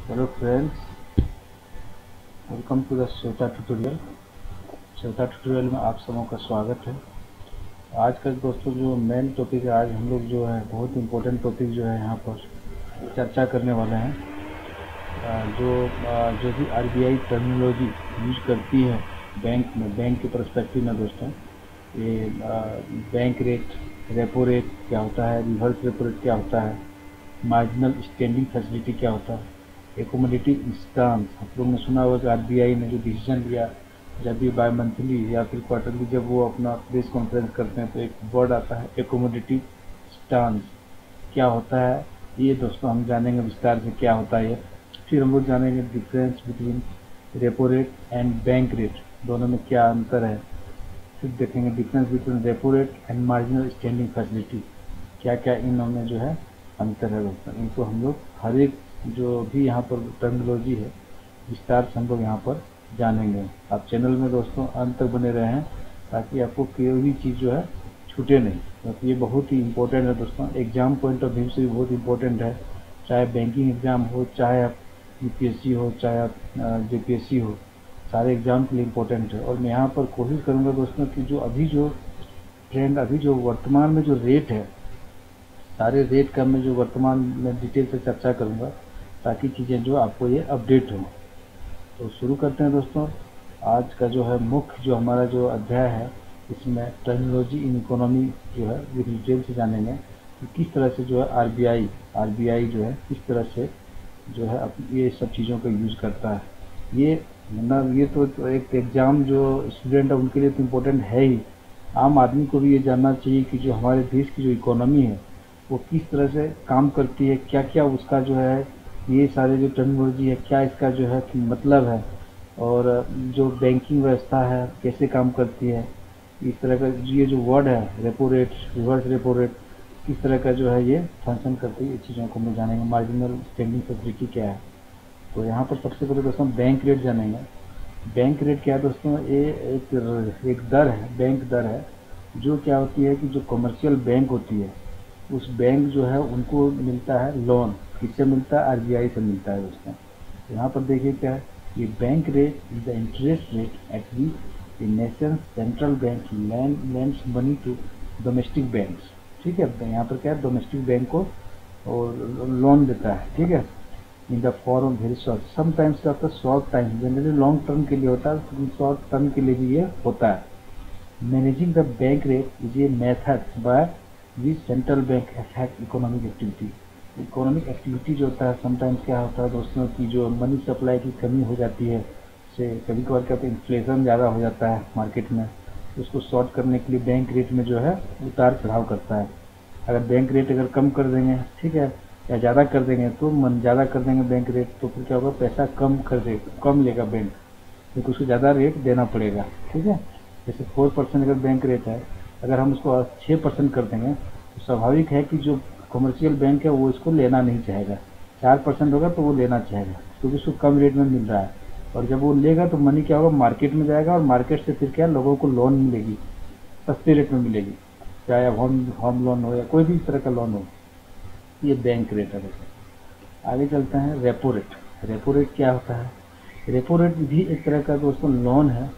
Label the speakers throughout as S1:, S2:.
S1: Hello friends, welcome to the Shweta tutorial. Shweta tutorial में आप सबों का स्वागत है। आज का दोस्तों जो मेन टॉपिक है, आज हम लोग जो है बहुत इम्पोर्टेंट टॉपिक जो है यहाँ पर चर्चा करने वाले हैं। जो भी आरबीआई टर्मिनोलॉजी यूज करती है बैंक में, बैंक के पर्सपेक्टिव में दोस्तों, ये बैंक रेट, रेपो रेट क्या होता है, रिवर्स रेपो रेट क्या होता है, मार्जिनल स्टैंडिंग फैसिलिटी क्या होता है, एकोमोडेटी इंस्टांस। आप लोग ने सुना होगा कि आरबीआई ने जो डिसीजन लिया, जब भी बाय मंथली या फिर क्वार्टरली जब वो अपना प्रेस कॉन्फ्रेंस करते हैं तो एक वर्ड आता है एकोमोडेटी स्टांस। क्या होता है ये दोस्तों हम जानेंगे विस्तार से क्या होता है ये। फिर हम लोग जानेंगे difference between repo rate and bank rate, दोनों में क्या अंतर है। फिर देखेंगे difference between repo rate and marginal standing facility, क्या क्या इनमें जो है अंतर है दोस्तों। इनको हम लोग हर एक जो भी यहाँ पर टर्मिनोलॉजी है विस्तार से हम लोग यहाँ पर जानेंगे। आप चैनल में दोस्तों अंत तक बने रहे हैं ताकि आपको कोई भी चीज़ जो है छूटे नहीं, क्योंकि ये बहुत ही इम्पोर्टेंट है दोस्तों। एग्जाम पॉइंट ऑफ व्यू से भी बहुत इम्पोर्टेंट है, चाहे बैंकिंग एग्जाम हो, चाहे आप यूपीएससी हो, चाहे आप जेपीएससी हो, सारे एग्जाम के लिए इम्पोर्टेंट है। और मैं यहाँ पर कोशिश करूँगा दोस्तों कि जो अभी जो ट्रेंड, अभी जो वर्तमान में जो रेट है, सारे रेट का मैं जो वर्तमान में डिटेल से चर्चा करूँगा ताकि चीज़ें जो आपको ये अपडेट हों। तो शुरू करते हैं दोस्तों। आज का जो है मुख्य जो हमारा जो अध्याय है, इसमें टर्मिनोलॉजी इन इकोनॉमी जो है वो डिटेल से जानेंगे कि किस तरह से जो है आरबीआई जो है किस तरह से जो है ये सब चीज़ों का यूज़ करता है। ये मतलब ये तो एक एग्ज़ाम जो स्टूडेंट है उनके लिए तो इम्पोर्टेंट है ही, आम आदमी को भी ये जानना चाहिए कि जो हमारे देश की जो इकोनॉमी है वो किस तरह से काम करती है, क्या क्या उसका जो है ये सारे जो टर्मिनोलॉजी है क्या इसका जो है मतलब है, और जो बैंकिंग व्यवस्था है कैसे काम करती है। इस तरह का ये जो वर्ड है repo rate, reverse repo rate, किस तरह का जो है ये फंक्शन करती है, ये चीज़ों को हम जानेंगे। मार्जिनल स्टैंडिंग फैसिलिटी क्या है, तो यहाँ पर सबसे पहले दोस्तों बैंक रेट जानेंगे। बैंक रेट क्या है दोस्तों, ये एक दर है, बैंक दर है, जो क्या होती है कि जो कमर्शियल बैंक होती है उस बैंक जो है उनको मिलता है लोन। किससे मिलता है? आरबीआई से मिलता है दोस्तों। तो यहाँ पर देखिए क्या है, ये bank rate is the interest rate at which the nation central bank lends money to domestic banks. ठीक है, तो यहाँ पर क्या है, डोमेस्टिक बैंक को और लोन देता है। ठीक है, in the form of very short, sometimes क्या होता है short time, generally long term के लिए होता है, लेकिन शॉर्ट टर्म के लिए भी ये होता है। Managing the bank rate is a method by which central bank affect economic activity. Economic activity जो होता है, समटाइम्स क्या होता है दोस्तों की जो मनी सप्लाई की कमी हो जाती है, से कभी कभार क्या होता है इन्फ्लेशन ज़्यादा हो जाता है मार्केट में, उसको शॉर्ट करने के लिए बैंक रेट में जो है उतार चढ़ाव करता है। अगर बैंक रेट अगर कम कर देंगे, ठीक है, या ज़्यादा कर देंगे तो मन ज़्यादा कर देंगे बैंक रेट, तो फिर क्या होगा, पैसा कम लेगा बैंक, क्योंकि उसको ज़्यादा रेट देना पड़ेगा। ठीक है, जैसे 4% अगर बैंक रेट है, अगर हम उसको 6% कर देंगे तो स्वाभाविक है कि जो कमर्शियल बैंक है वो इसको लेना नहीं चाहेगा। 4% होगा तो वो लेना चाहेगा क्योंकि उसको कम रेट में मिल रहा है, और जब वो लेगा तो मनी क्या होगा, मार्केट में जाएगा, और मार्केट से फिर क्या लोगों को लोन मिलेगी, सस्ते रेट में मिलेगी, चाहे होम लोन हो या कोई भी इस तरह का लोन हो। ये बैंक रेट है। आगे चलते हैं रेपो रेट। रेपो रेट क्या होता है? रेपो रेट भी एक तरह का दोस्तों लोन है,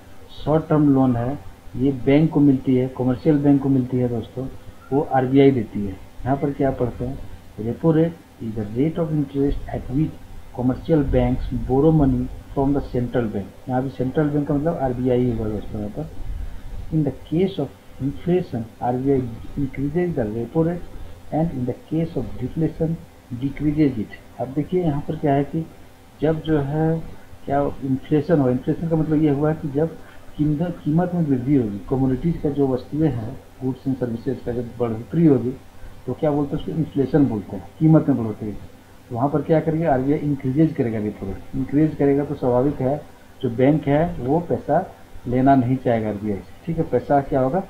S1: शॉर्ट टर्म लोन है। ये बैंक को मिलती है, कमर्शियल बैंक को मिलती है दोस्तों, वो आरबीआई देती है। यहाँ पर क्या पढ़ते हैं, repo rate is the rate of interest at which commercial banks borrow money from the central bank. यहाँ भी सेंट्रल बैंक का मतलब आरबीआई होगा दोस्तों। यहाँ पर इन the case of inflation RBI increases the repo rate and in the case of deflation decreases it. अब देखिए यहाँ पर क्या है कि जब जो है क्या इन्फ्लेशन हो, इन्फ्लेशन का मतलब ये हुआ कि जब कीमत में वृद्धि होगी, कमोडिटीज़ का जो वस्तुएं हैं, गुड्स एंड सर्विसेज का जब बढ़ोतरी होगी तो क्या बोलते हैं उसको, इन्फ्लेशन बोलते हैं, कीमत में बढ़ोतरी। तो वहाँ पर क्या करेगा, आरबीआई इंक्रीजेज करेगा रेपो रेट। इंक्रीज करेगा तो स्वाभाविक है जो बैंक है वो पैसा लेना नहीं चाहेगा आरबीआई से। ठीक है, पैसा क्या होगा,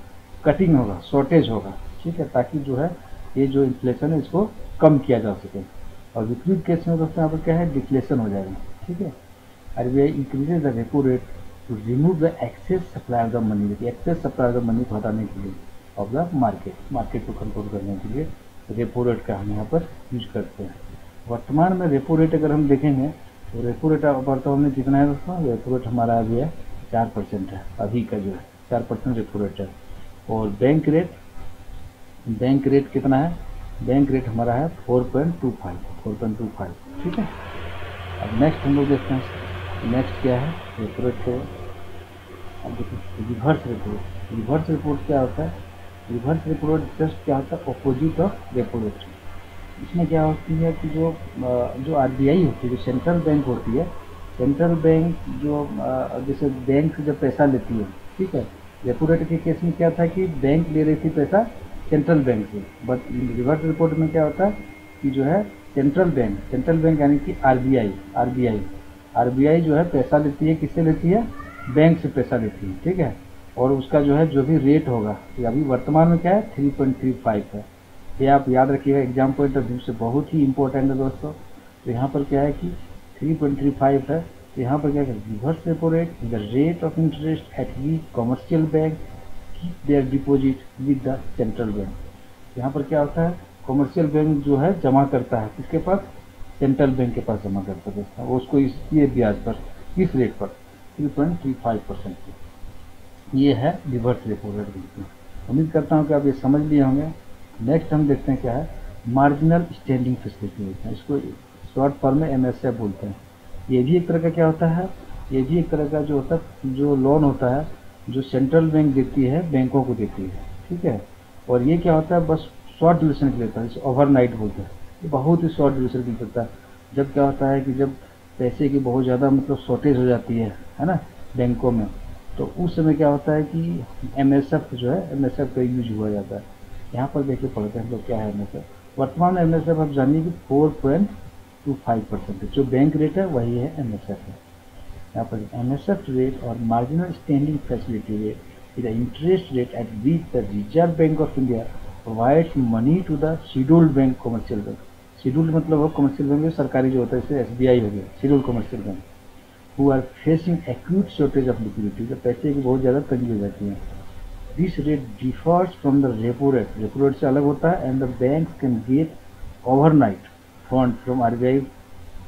S1: कटिंग होगा, शॉर्टेज होगा। ठीक है, ताकि जो है ये जो इन्फ्लेशन है इसको कम किया जा सके। और विपरीत केस में दोस्तों यहाँ पर क्या है, डिफ्लेशन हो जाएगा। ठीक है, RBI increases the repo rate to remove the excess supply of the money. देखिए excess supply of the money को हटाने के लिए, ऑफ द मार्केट को कंट्रोल करने के लिए रेपो रेट का हम यहाँ पर यूज करते हैं। वर्तमान में रेपो रेट अगर हम देखेंगे तो रेपो रेट वर्तमान में कितना है दोस्तों? रेपो रेट हमारा अभी है 4% है, अभी का जो है 4% रेपो रेट है। और बैंक रेट कितना है? बैंक रेट हमारा है 4.25, ठीक है। अब नेक्स्ट हम लोग देखते हैं, नेक्स्ट क्या है रेपो रेट को। अब देखिए reverse repo rate. Reverse repo rate क्या होता है? रिवर्स रेपो रेट जस्ट क्या होता है? Opposite of repo rate. इसमें क्या होती है कि जो आरबीआई होती है, जो सेंट्रल बैंक होती है, सेंट्रल बैंक जो जैसे बैंक जब पैसा लेती है, ठीक है, रेपो रेट के केस में क्या था कि बैंक ले रही थी पैसा सेंट्रल बैंक से, बट रिवर्स रिपोर्ट में क्या होता है कि जो है सेंट्रल बैंक यानी कि आरबीआई जो है पैसा लेती है, किससे लेती है? बैंक से पैसा लेती है, ठीक है। और उसका जो है जो भी रेट होगा, अभी वर्तमान में क्या है 3.35 है। ये आप याद रखिएगा, एग्जाम पॉइंट ऑफ व्यू से बहुत ही इंपॉर्टेंट है दोस्तों। तो यहाँ पर क्या है कि 3.35 है, तो यहाँ पर क्या है reverse repo rate, the rate of interest at which commercial bank keep their deposit with the central bank. यहाँ पर क्या होता है, कमर्शियल बैंक जो है जमा करता है किसके पास? सेंट्रल बैंक के पास जमा करता है दोस्तों, वो उसको ये ब्याज पर, किस रेट पर? 3.35%। ये है रिवर्स रेपो रेट दोस्तों। उम्मीद करता हूँ कि आप ये समझ लिए होंगे। नेक्स्ट हम देखते हैं क्या है, मार्जिनल स्टैंडिंग फैसिलिटी होता है, इसको शॉर्ट फॉर्म में एमएसएफ बोलते हैं। ये भी एक तरह का क्या होता है, ये भी एक तरह का जो होता है, जो लोन होता है जो सेंट्रल बैंक देती है, बैंकों को देती है, ठीक है। और ये क्या होता है, बस शॉर्ट ड्यूरेशन के लिए होता है, इसे ओवरनाइट बोलते हैं। ये बहुत ही शॉर्ट ड्यूरेशन के लिए होता है। जब क्या होता है कि जब पैसे की बहुत ज़्यादा मतलब शॉर्टेज हो जाती है ना बैंकों में, तो उस समय क्या होता है कि एमएसएफ जो है, एमएसएफ का यूज हुआ जाता है। यहाँ पर देखिए पढ़ते हैं लोग क्या है एमएसएफ। वर्तमान में एमएसएफ आप जानिए कि 4.25% है, जो बैंक रेट है वही है एमएसएफ है। यहाँ पर एमएसएफ रेट और marginal standing facility rate is the interest rate at which the Reserve Bank of India provides money to the scheduled bank commercial bank. Scheduled मतलब वो कमर्शियल बैंक सरकारी जो होता है, जैसे एसबीआई हो गया, scheduled commercial bank, who are facing acute shortage of liquidity, जब पैसे की बहुत ज़्यादा तंगी हो जाती है। This rate differs from the repo rate से अलग होता है। And the bank can get overnight fund from RBI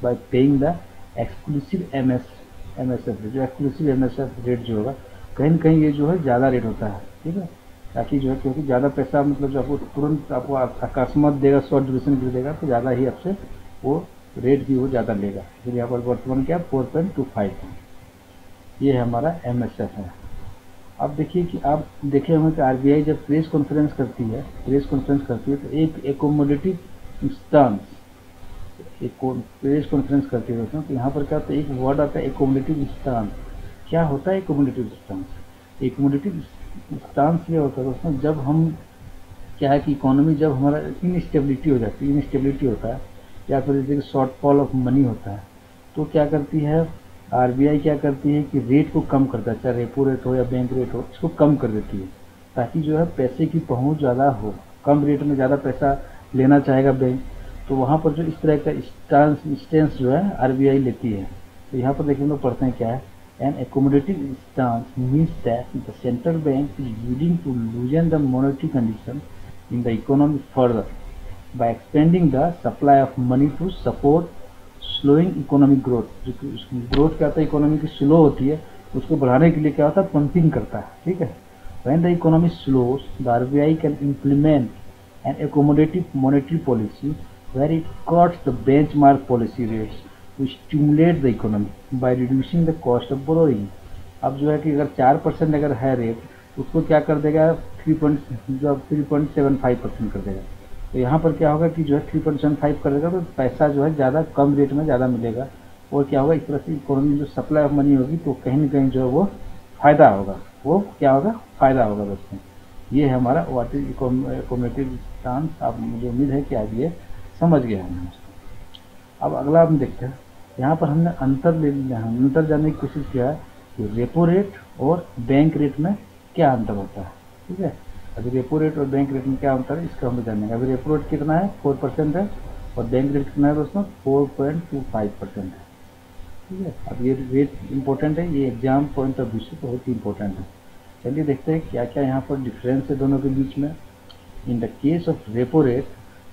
S1: by paying the exclusive MSF rate. जो एक्सक्लूसिव एमएसएफ रेट जो होगा, कहीं न कहीं ये जो है ज़्यादा रेट होता है, ठीक है, ताकि जो है क्योंकि ज़्यादा पैसा मतलब जो आपको तुरंत आपको अकस्मात देगा, शॉर्ट ड्यूरेशन के लिए देगा, तो ज़्यादा ही आपसे वो रेट भी वो ज़्यादा लेगा। फिर यहाँ पर वर्तमान क्या 4.25 है, ये हमारा एमएसएफ है। अब देखिए कि आप देखे होंगे कि आरबीआई जब प्रेस कॉन्फ्रेंस करती है तो एक एकोमोडेटिव इंस्टांस, एक प्रेस कॉन्फ्रेंस करती है दोस्तों, तो यहाँ पर क्या होता है, एक वर्ड आता है एकोमोडेटिव इंस्टांस। क्या होता है एकोमोडेटिव इंस्टांस? एकोमोडेटिव इंस्टांस ये होता है दोस्तों, जब हम क्या है कि इकोनॉमी जब हमारा इनस्टेबिलिटी हो जाती है, इनस्टेबिलिटी होता है, या फिर जैसे शॉर्टफॉल ऑफ मनी होता है, तो क्या करती है आरबीआई, क्या करती है कि रेट को कम करता है, चाहे रेपो रेट हो या बैंक रेट हो, इसको कम कर देती है, ताकि जो है पैसे की पहुंच ज़्यादा हो। कम रेट में ज़्यादा पैसा लेना चाहेगा बैंक, तो वहाँ पर जो इस तरह का स्टेंस जो है आरबीआई लेती है। तो यहाँ पर देखिए हम लोग पढ़ते हैं क्या है, an accommodative stance means that the central bank is willing to loosen the monetary condition in the economy further by expanding the supply of money to support slowing economic growth। Growth क्या होता है, economy की slow होती है, उसको बढ़ाने के लिए क्या होता है, पंपिंग करता है, ठीक है। When the economy slows, the RBI can implement an accommodative monetary policy where it cuts the benchmark policy rates to stimulate the economy by reducing the cost of borrowing। अब जो है कि अगर 4% अगर है रेट, उसको क्या कर देगा 3.75% कर देगा। तो यहाँ पर क्या होगा कि जो है 3.75 कर देगा, तो पैसा जो है ज़्यादा कम रेट में ज़्यादा मिलेगा। और क्या होगा, इस तरह से इकोनॉमी जो सप्लाई ऑफ मनी होगी, तो कहीं ना कहीं जो है वो फ़ायदा होगा, वो क्या होगा, फ़ायदा होगा दोस्तों। ये है हमारा व्हाट इज एकोमोडेटिव स्टांस। आप मुझे उम्मीद है कि आज ये समझ गए हैं। अब अगला हम देखते हैं, यहाँ पर हमने अंतर जानने की कोशिश किया है कि रेपो रेट और बैंक रेट में क्या अंतर होता है, ठीक है। अभी रेपो रेट और बैंक रेट में क्या अंतर है, इसका हम जानेंगे। अभी रेपो रेट कितना है 4% है, और बैंक रेट कितना है दोस्तों 4.25% है, ठीक है। अब ये रेट इंपॉर्टेंट है, ये एग्जाम पॉइंट ऑफ व्यू से बहुत ही इंपॉर्टेंट है। चलिए देखते हैं क्या क्या यहाँ पर डिफरेंस है दोनों के बीच में। In the case of repo rate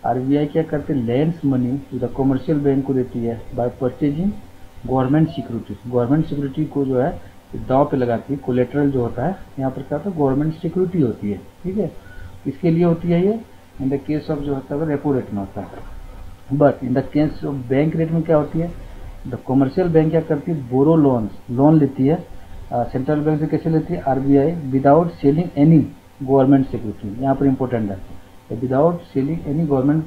S1: RBI क्या करते हैं, lends money to the commercial bank को देती है बाय परचेजिंग गवर्नमेंट सिक्योरिटी को जो है दाव पे लगाती है। कोलेटरल जो होता है यहाँ पर क्या होता है, गवर्नमेंट सिक्योरिटी होती है, ठीक है। इसके लिए होती है ये इन द केस ऑफ जो होता है रेपो रेट में होता है। But in the case of bank rate में क्या होती है, द कमर्शियल बैंक क्या करती है, बोरो लोन लेती है सेंट्रल बैंक से। कैसे लेती है, RBI without selling any government security, यहाँ पर इंपॉर्टेंट है, without selling any government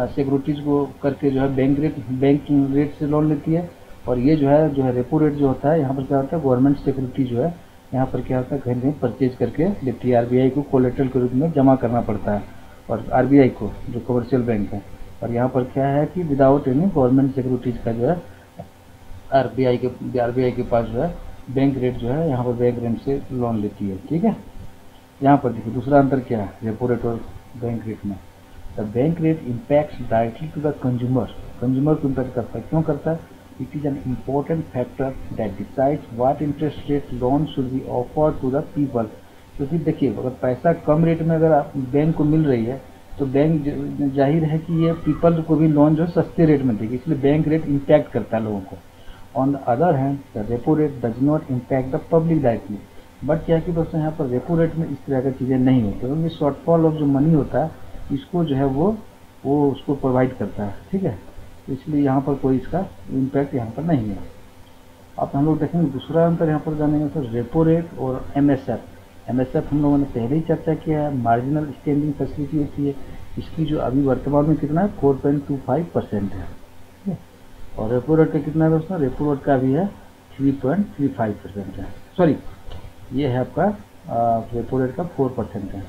S1: securities को करके जो है बैंक रेट से लोन लेती है। और ये जो है रेपो रेट जो होता है यहाँ पर क्या होता है, गवर्नमेंट सिक्योरिटी जो है यहाँ पर क्या होता है, कहीं परचेज करके लेती है। आरबीआई को कोलेटरल के रूप में जमा करना पड़ता है और आरबीआई को, जो कमर्शियल बैंक है। और यहाँ पर क्या है कि विदाउट एनी गवर्नमेंट सिक्योरिटीज का जो है आरबीआई के पास जो है बैंक रेट जो है यहाँ पर बैंक रेट से लोन लेती है, ठीक है। यहाँ पर देखिए दूसरा अंतर क्या है रेपो रेट और बैंक रेट में। The bank rate impacts directly to the consumer को इम्पैक्ट करता है। क्यों करता है, it is an important factor that decides what interest rate loan should be offered to the people. क्योंकि देखिए अगर पैसा कम रेट में अगर बैंक को मिल रही है तो बैंक जाहिर है कि ये पीपल को भी लोन जो सस्ते रेट में देगी, इसलिए बैंक रेट इम्पैक्ट करता है लोगों को। On the other hand the repo rate does not impact the public directly. But क्या है कि दोस्तों यहाँ पर रेपो रेट में इस तरह की चीज़ें नहीं होती, क्योंकि शॉर्टफॉल ऑफ जो मनी होता है इसको जो है वो उसको प्रोवाइड करता है, ठीक है। तो इसलिए यहाँ पर कोई इसका इम्पैक्ट यहाँ पर नहीं है। अब हम लोग देखेंगे दूसरा अंतर यहाँ पर जानेंगे सर, रेपो रेट और एमएसएफ हम लोगों ने पहले ही चर्चा किया है, मार्जिनल स्टैंडिंग फैसिलिटी होती है। इसकी जो अभी वर्तमान में कितना है 4.25% है। और रेपो रेट का कितना है दोस्तों, रेपो रेट का भी है 3.35% है। सॉरी, ये है आपका रेपो रेट का 4% है।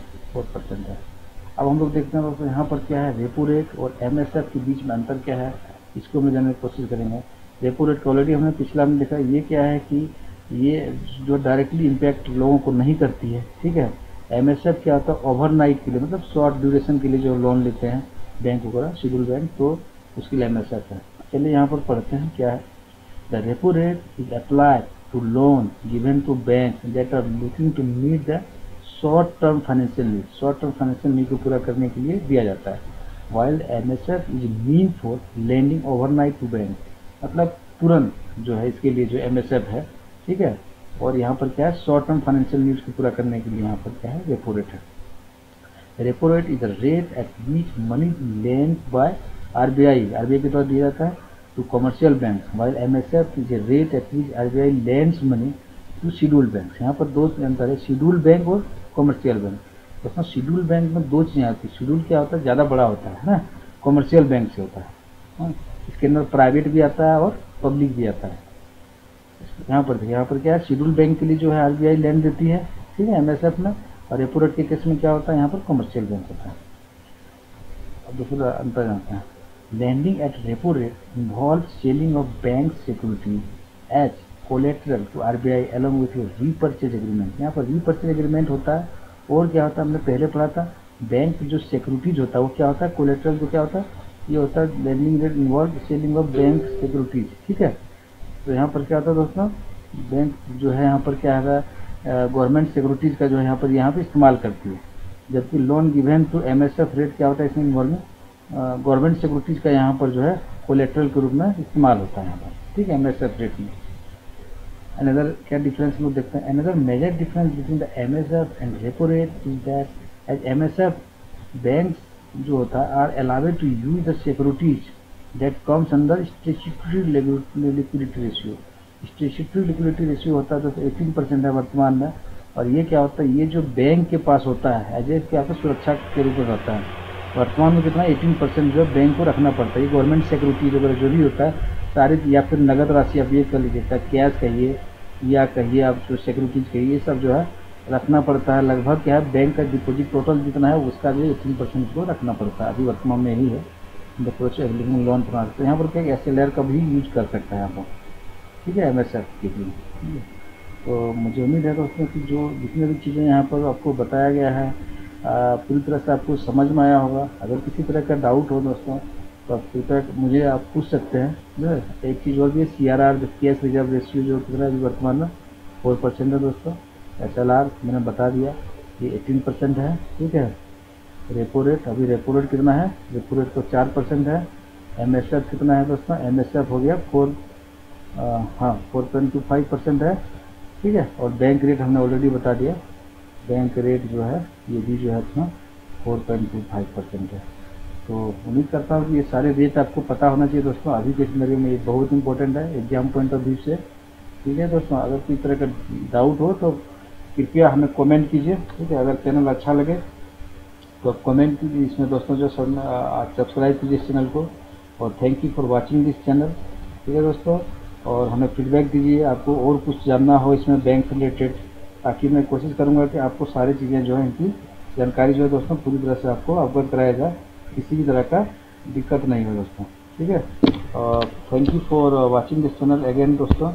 S1: अब हम लोग देखते हैं दोस्तों यहाँ पर क्या है, रेपो रेट और एमएसएफ के बीच में अंतर क्या है, इसको हम जानने की कोशिश करेंगे। रेपो रेट का ऑलरेडी हमने पिछला में देखा, ये क्या है कि ये जो डायरेक्टली इम्पैक्ट लोगों को नहीं करती है, ठीक है। एमएसएफ क्या होता है, ओवरनाइट के लिए मतलब शॉर्ट ड्यूरेशन के लिए जो लोन लेते हैं बैंक वगैरह, शेड्यूल बैंक, तो उसके लिए एमएसएफ है। चलिए यहाँ पर पढ़ते हैं क्या है। The repo rate is applied to loan given to bank that are looking to meet the short term financial need को पूरा करने के लिए दिया जाता है। While MSF is mean for lending overnight to bank, मतलब तुरंत जो है इसके लिए जो एमएसएफ है, ठीक है। और यहाँ पर क्या है, शॉर्ट टर्म फाइनेंशियल नीड्स को पूरा करने के लिए यहाँ पर क्या है, रेपो रेट है। Repo rate is the rate at which money lend by RBI के द्वारा दिया जाता है to commercial bank, while MSF is a rate at which RBI lends money to schedule bank. यहाँ पर दो अंतर है, शेड्यूल बैंक और कमर्शियल बैंक। दोस्तों शेड्यूल बैंक में दो चीज़ें आती है, शेड्यूल क्या होता है, ज़्यादा बड़ा होता है ना, कमर्शियल बैंक से होता है। इसके अंदर प्राइवेट भी आता है और पब्लिक भी आता है। यहाँ पर देखिए, यहाँ पर क्या है, शेड्यूल बैंक के लिए जो है आरबीआई लैंड देती है, ठीक है, एमएसएफ में। और रेपो रेट के केस में क्या होता है, यहाँ पर कमर्शियल बैंक होता है। अब दूसरा अंतर जानते हैं, lending at repo rate involve selling of bank security as collateral to RBI along with repurchase agreement. यहाँ पर रीपर्चेज एग्रीमेंट होता है। और क्या होता है, हमने पहले पढ़ा था, बैंक जो सिक्योरिटीज होता है वो क्या होता है, कोलेटरल जो क्या होता है, ये होता है landing rate involve selling of bank securities, ठीक है। तो यहाँ पर क्या होता है दोस्तों, बैंक जो है यहाँ पर क्या है, गवर्नमेंट सिक्योरिटीज का जो है यहाँ पर इस्तेमाल करती है। जबकि loan given to MSF rate क्या होता है, इसमें इन्वॉल्व गवर्नमेंट सिक्योरिटीज का यहाँ पर जो है कोलेटरल के रूप में इस्तेमाल होता है यहाँ पर, ठीक है, एमएसएफ रेट में। अनदर क्या डिफरेंस लोग देखते हैं, another major difference between the MSF and repo rate is that as MSF banks जो होता है are allowed to use the securities that comes under statutory liquidity ratio. Statutory liquidity ratio होता है तो 18% है वर्तमान में। और ये क्या होता है, ये जो बैंक के पास होता है एज ए क्या होता है, सुरक्षा के रूप में होता है। वर्तमान में कितना 18% जो बैंक को रखना पड़ता है। ये गवर्नमेंट सिक्योरिटीज वगैरह जो भी होता है सारी, या फिर नगद राशि आप ये कर लीजिए, कैश कहिए या कहिए आप जो सिक्योरिटीज कहिए, ये सब जो है रखना पड़ता है। लगभग क्या है, बैंक का डिपॉजिट टोटल जितना है उसका जो 18% को रखना पड़ता है। अभी वर्तमान में यही है लोन प्रोसेस। तो यहाँ पर क्या एसएलआर का भी यूज कर सकता है यहाँ पर, ठीक है, एमएसएफ के लिए। तो मुझे उम्मीद है दोस्तों कि जो जितनी भी चीज़ें यहाँ पर आपको बताया गया है पूरी तरह से आपको समझ में आया होगा। अगर किसी तरह का डाउट हो दोस्तों तो आप मुझे आप पूछ सकते हैं। एक चीज़ और भी है, CRR जो कैश रिजर्व रेशियो जो कितना अभी वर्तमान में 4% है दोस्तों। SLR मैंने बता दिया ये 18% है, ठीक है। रेपो रेट, अभी रेपो रेट कितना है, रेपो रेट तो 4% है। MSF कितना है दोस्तों, MSF हो गया हाँ 4.25% है, ठीक है। और बैंक रेट हमने ऑलरेडी बता दिया, बैंक रेट जो है ये भी जो है अपना 4.25% है। तो उम्मीद करता हूँ कि ये सारे रेट आपको पता होना चाहिए दोस्तों। अभी के सिनेरियो में ये बहुत इंपॉर्टेंट है एग्जाम पॉइंट ऑफ व्यू से, ठीक है दोस्तों। अगर किसी तरह का डाउट हो तो कृपया हमें कमेंट कीजिए, ठीक है। अगर चैनल अच्छा लगे तो आप कमेंट कीजिए इसमें दोस्तों, जो आप सब्सक्राइब कीजिए इस चैनल को। और thank you for watching this channel, ठीक है दोस्तों। और हमें फीडबैक दीजिए आपको और कुछ जानना हो इसमें बैंक से रिलेटेड, ताकि मैं कोशिश करूँगा कि आपको सारी चीज़ें जो है इनकी जानकारी जो है दोस्तों पूरी तरह से आपको अवगत कराया जाए, किसी भी तरह का दिक्कत नहीं हो दोस्तों, ठीक है। Thank you for watching this channel again दोस्तों।